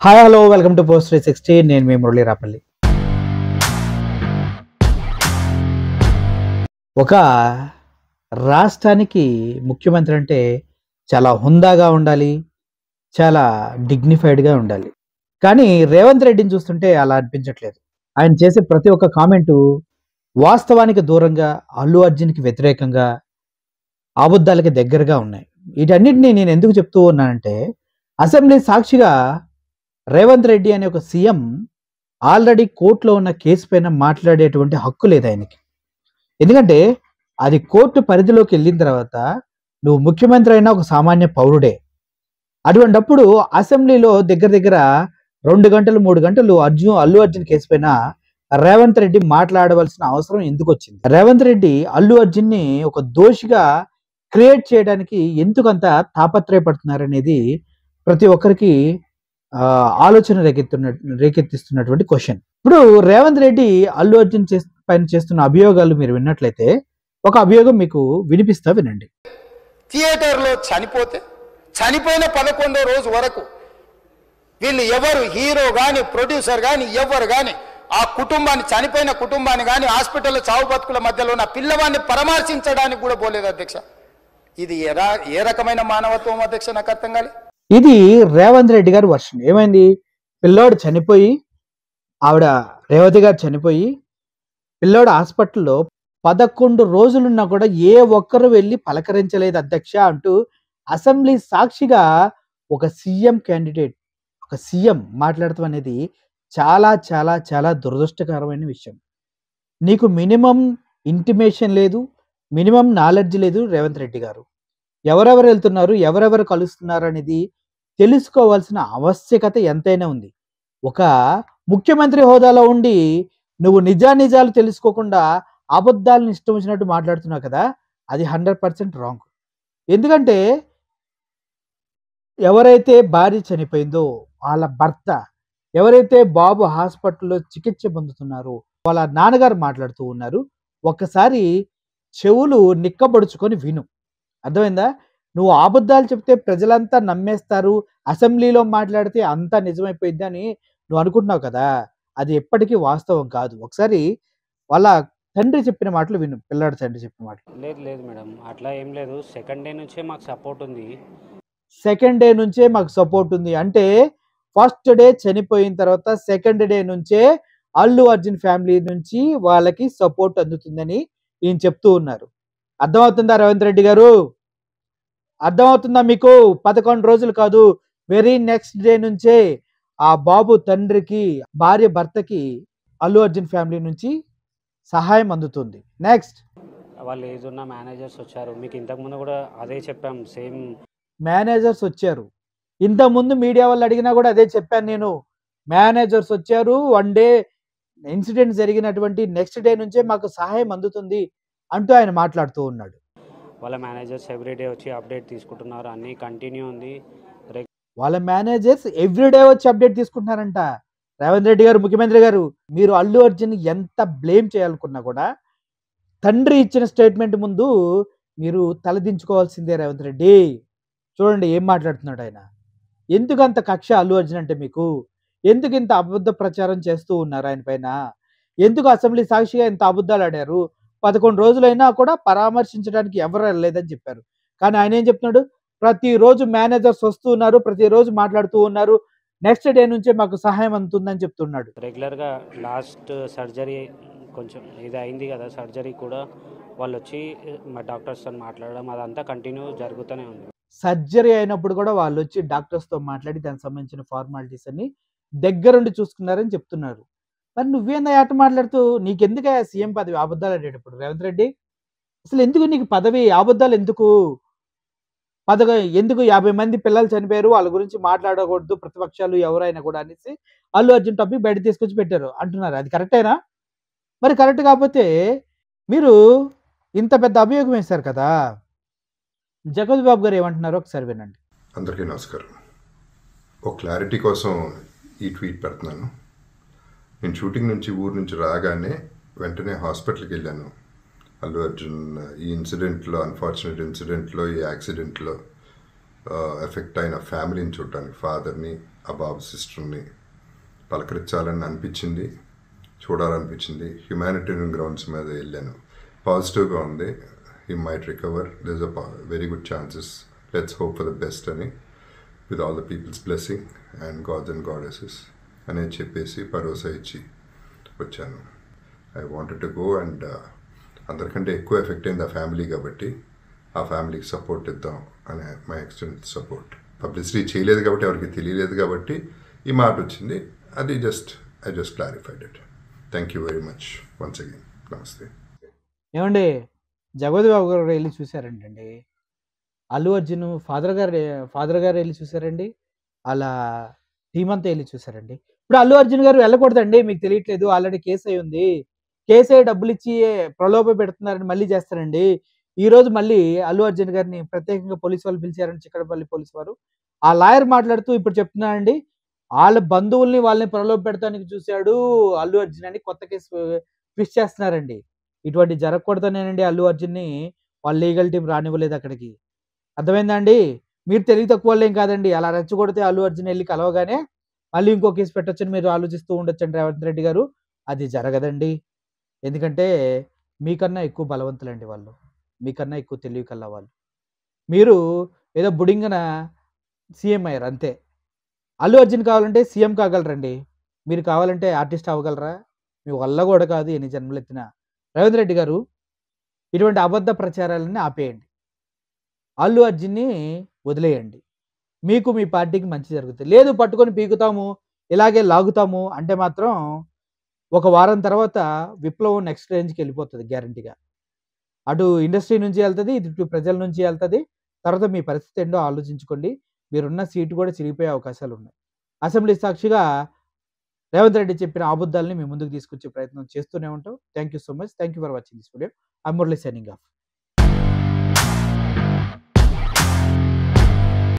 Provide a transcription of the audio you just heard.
Hi hello welcome to post 360. నేను మీ మురళీ రాపల్లి. ఒక రాష్ట్రానికి ముఖ్యమంత్రి అంటే చాలా హుందాగా ఉండాలి, చాలా డిగ్నిఫైడ్గా ఉండాలి. కానీ రేవంత్ రెడ్డిని చూస్తుంటే అలా అనిపించట్లేదు. ఆయన చేసే ప్రతి ఒక్క కామెంటు వాస్తవానికి దూరంగా, అల్లు అర్జున్కి వ్యతిరేకంగా, అబద్ధాలకి దగ్గరగా ఉన్నాయి. వీటన్నిటిని నేను ఎందుకు చెప్తూ ఉన్నానంటే, అసెంబ్లీ సాక్షిగా రేవంత్ రెడ్డి అనే ఒక సీఎం ఆల్రెడీ కోర్టులో ఉన్న కేసు పైన మాట్లాడేటువంటి హక్కు లేదు ఆయనకి. ఎందుకంటే అది కోర్టు పరిధిలోకి వెళ్ళిన తర్వాత నువ్వు ముఖ్యమంత్రి అయినా ఒక సామాన్య పౌరుడే. అటువంటప్పుడు అసెంబ్లీలో దగ్గర దగ్గర 2 గంటలు 3 గంటలు అల్లు అర్జున్ కేసు పైన రేవంత్ రెడ్డి మాట్లాడవలసిన అవసరం ఎందుకు వచ్చింది? రేవంత్ రెడ్డి అల్లు అర్జున్ని ఒక దోషిగా క్రియేట్ చేయడానికి ఎందుకంత తాపత్రయపడుతున్నారనేది ప్రతి ఒక్కరికి ఆలోచన రేకెత్తిస్తున్నటువంటి క్వశ్చన్. ఇప్పుడు రేవంత్ రెడ్డి అల్లు అర్జున్ పైన చేస్తున్న అభియోగాలు మీరు విన్నట్లయితే ఒక అభియోగం మీకు వినండి. థియేటర్లో చనిపోయిన 11వ రోజు వరకు వీళ్ళు ఎవరు హీరో కానీ ప్రొడ్యూసర్ కానీ ఎవరు కానీ ఆ కుటుంబాన్ని, చనిపోయిన కుటుంబాన్ని కానీ హాస్పిటల్లో చావు బతుకుల మధ్యలో ఉన్న పిల్లవాడిని పరామర్శించడానికి కూడా పోలేదు అధ్యక్ష. ఇది ఏ రకమైన మానవత్వం అధ్యక్ష? నాకు అర్థం కాలేదు. ఇది రేవంత్ రెడ్డి గారి వర్షన్. ఏమైంది? పిల్లోడు చనిపోయి, ఆవిడ రేవతి గారు చనిపోయి, పిల్లోడు హాస్పిటల్లో 11 రోజులున్నా కూడా ఏ ఒక్కరు వెళ్ళి పలకరించలేదు అధ్యక్ష అంటూ అసెంబ్లీ సాక్షిగా ఒక సీఎం క్యాండిడేట్, ఒక సీఎం మాట్లాడటం అనేది చాలా చాలా చాలా దురదృష్టకరమైన విషయం. నీకు మినిమం ఇంటిమేషన్ లేదు, మినిమం నాలెడ్జ్ లేదు రేవంత్ రెడ్డి గారు. ఎవరెవరు వెళ్తున్నారు, ఎవరెవరు కలుస్తున్నారు అనేది తెలుసుకోవాల్సిన ఆవశ్యకత ఎంతైనా ఉంది. ఒక ముఖ్యమంత్రి హోదాలో ఉండి నువ్వు నిజాలు తెలుసుకోకుండా అబద్ధాలను ఇష్టం వచ్చినట్టు మాట్లాడుతున్నావు కదా, అది 100% రాంగ్. ఎందుకంటే ఎవరైతే భార్య చనిపోయిందో వాళ్ళ భర్త, ఎవరైతే బాబు హాస్పిటల్లో చికిత్స పొందుతున్నారో వాళ్ళ నాన్నగారు మాట్లాడుతూ ఉన్నారు. ఒక్కసారి చెవులు నిక్కబడుచుకొని విను. అర్థమైందా? నువ్వు అబద్ధాలు చెప్తే ప్రజలంతా నమ్మేస్తారు, అసెంబ్లీలో మాట్లాడితే అంతా నిజమైపోయింది అని నువ్వు అనుకుంటున్నావు కదా, అది ఎప్పటికీ వాస్తవం కాదు. ఒకసారి వాళ్ళ తండ్రి చెప్పిన మాటలు విను. పిల్లాడి తండ్రి చెప్పిన మాటలు. లేదు మేడం, అట్లా ఏం లేదు. సెకండ్ డే నుంచే మాకు సపోర్ట్ ఉంది. సెకండ్ డే నుంచే మాకు సపోర్ట్ ఉంది అంటే ఫస్ట్ డే చనిపోయిన తర్వాత సెకండ్ డే నుంచే అల్లు అర్జున్ ఫ్యామిలీ నుంచి వాళ్ళకి సపోర్ట్ అందుతుందని ఈయన చెప్తూ ఉన్నారు. అర్థమవుతుందా రేవంత్ రెడ్డి గారు? అర్థమవుతుందా మీకు? 11 రోజులు కాదు, వెరీ నెక్స్ట్ డే నుంచే ఆ బాబు తండ్రికి, భార్య భర్తకి అల్లు అర్జున్ ఫ్యామిలీ నుంచి సహాయం అందుతుంది. నెక్స్ట్ వాళ్ళు ఏజ్ ఉన్న మేనేజర్స్ వచ్చారు. మీకు ఇంతకుముందు కూడా అదే చెప్పాం. సేమ్ మేనేజర్స్ వచ్చారు. ఇంతకుముందు మీడియా వాళ్ళు అడిగినా కూడా అదే చెప్పాను నేను. మేనేజర్స్ వచ్చారు, 1 డే ఇన్సిడెంట్ జరిగినటువంటి నెక్స్ట్ డే నుంచే మాకు సహాయం అందుతుంది అంటూ ఆయన మాట్లాడుతూ ఉన్నాడు. వాళ్ళ మేనేజర్స్ ఎవ్రీడే వచ్చి అప్డేట్ తీసుకుంటున్నారు, అన్నీ కంటిన్యూ ఉంది. వాళ్ళ మేనేజర్స్ ఎవ్రీడే వచ్చి అప్డేట్ తీసుకుంటున్నారంట. రేవంత్ రెడ్డి గారు, ముఖ్యమంత్రి గారు, మీరు అల్లు అర్జున్ ఎంత బ్లేమ్ చేయాలనుకున్నా కూడా తండ్రి ఇచ్చిన స్టేట్మెంట్ ముందు మీరు తలదించుకోవాల్సిందే రేవంత్ రెడ్డి. చూడండి ఏం మాట్లాడుతున్నాడు ఆయన. ఎందుకు అంత కక్ష అల్లు అర్జున్ అంటే మీకు? ఎందుకు ఇంత అబద్ధ ప్రచారం చేస్తూ ఉన్నారు ఆయన పైన? ఎందుకు అసెంబ్లీ సాక్షిగా ఇంత అబద్ధాలు ఆడారు? 11 రోజులైనా కూడా పరామర్శించడానికి ఎవరు వెళ్ళలేదని చెప్పారు. కానీ ఆయన ఏం చెప్తున్నాడు? ప్రతిరోజు మేనేజర్స్ వస్తూ ఉన్నారు, ప్రతిరోజు మాట్లాడుతూ ఉన్నారు, నెక్స్ట్ డే నుంచే మాకు సహాయం అందుతుందని చెప్తున్నాడు. రెగ్యులర్గా లాస్ట్ సర్జరీ కొంచెం ఇది అయింది కదా, సర్జరీ కూడా వాళ్ళు వచ్చి మా డాక్టర్స్తో మాట్లాడడం అదంతా కంటిన్యూ జరుగుతూనే ఉంది. సర్జరీ అయినప్పుడు కూడా వాళ్ళు వచ్చి డాక్టర్స్తో మాట్లాడి దానికి సంబంధించిన ఫార్మాలిటీస్ అన్ని దగ్గరుండి చూసుకున్నారని చెప్తున్నారు. మరి నువ్వేందా ఆట మాట్లాడుతూ? నీకెందుకు సీఎం పదవి అబద్ధాలు ఆడేటప్పుడు రేవంత్ రెడ్డి? అసలు ఎందుకు నీకు పదవి? అబద్ధాలు ఎందుకు? ఎందుకు 50 మంది పిల్లలు చనిపోయారు, వాళ్ళ గురించి మాట్లాడకూడదు ప్రతిపక్షాలు ఎవరైనా కూడా అనేసి అల్లు అర్జున్ టాపిక్ బయట తీసుకొచ్చి పెట్టారు అంటున్నారు. అది కరెక్టేనా? మరి కరెక్ట్ కాకపోతే మీరు ఇంత పెద్ద అభియోగం వేశారు కదా, జగపతి బాబు గారు ఏమంటున్నారో ఒకసారి వినండి. అందరికీ నమస్కారం. ఒక క్లారిటీ కోసం ఈ ట్వీట్ పెడుతున్నాను. నేను షూటింగ్ నుంచి ఊరు నుంచి రాగానే వెంటనే హాస్పిటల్కి వెళ్ళాను. అల్లు అర్జున్ ఈ ఇన్సిడెంట్లో, అన్ఫార్చునేట్ ఇన్సిడెంట్లో, ఈ యాక్సిడెంట్లో ఎఫెక్ట్ అయిన ఫ్యామిలీని చూడటానికి, ఫాదర్ని, ఆ బాబు సిస్టర్ని పలకరించాలని అనిపించింది, చూడాలనిపించింది. హ్యుమానిటేరియన్ గ్రౌండ్స్ మీద వెళ్ళాను. పాజిటివ్గా ఉంది. He might recover, this a very good chances, let's hope for the best అని, with all the peoples blessing and gods and goddesses అనేది చెప్పేసి భరోసా ఇచ్చి వచ్చాను. I wanted to go and అందరికంటే ఎక్కువ ఎఫెక్ట్ అయింది ఆ ఫ్యామిలీ కాబట్టి ఆ ఫ్యామిలీకి సపోర్ట్ ఇద్దాం అనే మై ఎక్స్టెంట్ సపోర్ట్. పబ్లిసిటీ చేయలేదు కాబట్టి, ఎవరికి తెలియలేదు కాబట్టి ఈ మాట వచ్చింది. అది I just clarified it. Thank you very much once again. నమస్తే. ఏమండి, జగపతి బాబు గారు వెళ్ళి చూసారంటండి. అల్లు అర్జున్ ఫాదర్ గారు వెళ్ళి చూసారండి. అలా టీం అంతా వెళ్ళి చూసారండి. ఇప్పుడు అల్లు అర్జున్ గారు వెళ్ళకూడదండి, మీకు తెలియట్లేదు, ఆల్రెడీ కేసు అయి ఉంది. కేసు అయ్యి డబ్బులు ఇచ్చి ప్రలోభ పెడుతున్నారని మళ్ళీ చేస్తారండి. ఈ రోజు మళ్ళీ అల్లు అర్జున్ గారిని ప్రత్యేకంగా పోలీసు వాళ్ళు పిలిచారని చిక్కడపల్లి పోలీసు వారు. ఆ లాయర్ మాట్లాడుతూ ఇప్పుడు చెప్తున్నానండి, వాళ్ళ బంధువుల్ని వాళ్ళని ప్రలోభ పెడతానికి చూశాడు అల్లు అర్జున్ అని కొత్త కేసు ట్విస్ట్ చేస్తున్నారండి. ఇటువంటి జరగకూడదనేనండి అల్లు అర్జున్ని వాళ్ళ లీగల్ టీం రానివ్వలేదు అక్కడికి. అర్థమైందా అండి? మీరు తెలివి తక్కువ వాళ్ళేం కాదండి. అలా రెచ్చగొడితే అల్లు అర్జున్ వెళ్ళి కలవగానే మళ్ళీ ఇంకో కేసు పెట్టొచ్చని మీరు ఆలోచిస్తూ ఉండొచ్చండి రేవంత్ రెడ్డి గారు. అది జరగదండి. ఎందుకంటే మీకన్నా ఎక్కువ బలవంతులండి వాళ్ళు. మీకన్నా ఎక్కువ తెలివి కల్లా వాళ్ళు. మీరు ఏదో బుడింగన సీఎం అయ్యారు అంతే. అల్లు అర్జున్ కావాలంటే సీఎం కాగలరండి. మీరు కావాలంటే ఆర్టిస్ట్ అవ్వగలరా? మీ వల్ల కూడా కాదు ఎన్ని జన్మలెత్తినా. రేవంత్ రెడ్డి గారు, ఇటువంటి అబద్ధ ప్రచారాలన్నీ ఆపేయండి. అల్లు అర్జున్ని వదిలేయండి. మీకు మీ పార్టీకి మంచి జరుగుతుంది. లేదు పట్టుకొని పీకుతాము, ఇలాగే లాగుతాము అంటే మాత్రం ఒక వారం తర్వాత విప్లవం నెక్స్ట్ రేంజ్కి వెళ్ళిపోతుంది గ్యారంటీగా. అటు ఇండస్ట్రీ నుంచి వెళ్తుంది, ఇటు ప్రజల నుంచి వెళ్తుంది. తర్వాత మీ పరిస్థితి ఏంటో ఆలోచించుకోండి. మీరున్న సీటు కూడా చిరిగిపోయే అవకాశాలు ఉన్నాయి. అసెంబ్లీ సాక్షిగా రేవంత్ రెడ్డి చెప్పిన అబద్ధాలని మీ ముందుకు తీసుకొచ్చే ప్రయత్నం చేస్తూనే ఉంటాం. Thank you so much. Thank you for watching this video. I am Murali signing off.